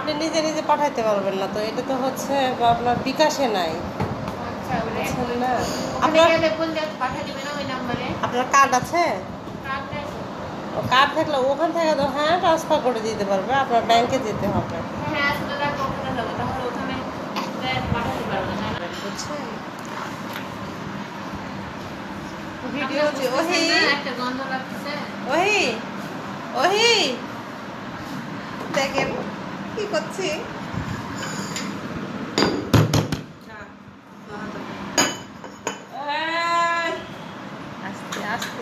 আপনি নিজে নিজে পাঠাইতে পারবেন না তো, এটা তো হচ্ছে আপনার বিকাশে নাই, আচ্ছা বুঝছেন না? আপনি আপনার গেলে বললে পাঠিয়ে দিবেন ওই নম্বরে। আপনার কার্ড আছে? কার্ড নাই তো। ও কার্ড থাকলে ওখান থেকে তো হ্যাঁ ট্রান্সফার করে দিতে পারবে, আপনার ব্যাংকে যেতে হবে, হ্যাঁ আসলে রাখবো ওখানে যাবো, তাহলে ওখানে পাঠাতে পারবো না। বুঝছেন? ভিডিও আপনি যে ওহি বুঝতেছেন না, একটা গন্ধ লাগতেছে। ওহি ওহি দেখেন কি করছি। এই, আস্তে আস্তে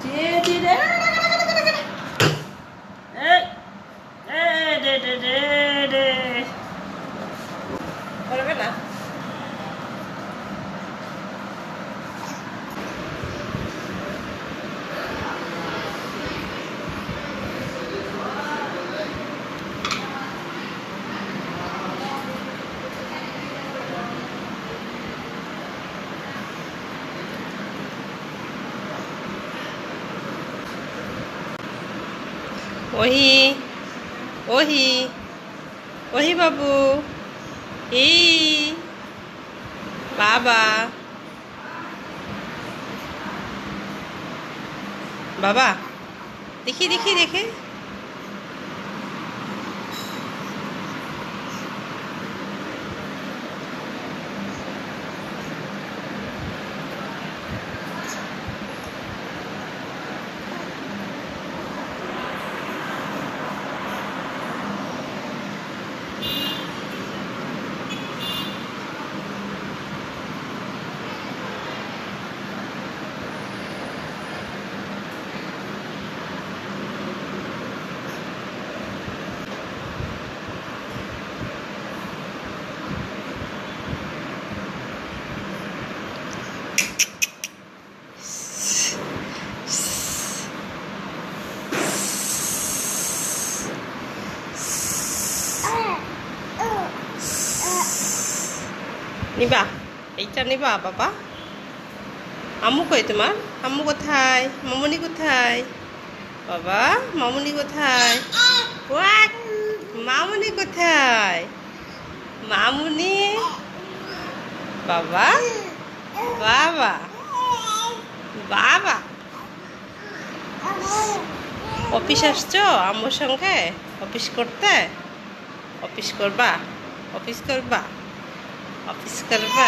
ধীরে ধীরে এই এই দে দে দে দে করবে না। ওহি ওহি ওহি বাবু, এই বাবা বাবা দেখি দেখি দেখে নিবা, এইটা নিবা বাবা। আম্মু কই তোমার? আম্মু কোথায়? মামুনি কোথায়? বাবা মামুনি কোথায়? ওয়াক, মামুনি কোথায়? মামুনি বাবা বাবা বাবা। অফিস আসছো আম্মুর সঙ্গে? অফিস করতে? অফিস করবা? অফিস করবা? অফিস করবা?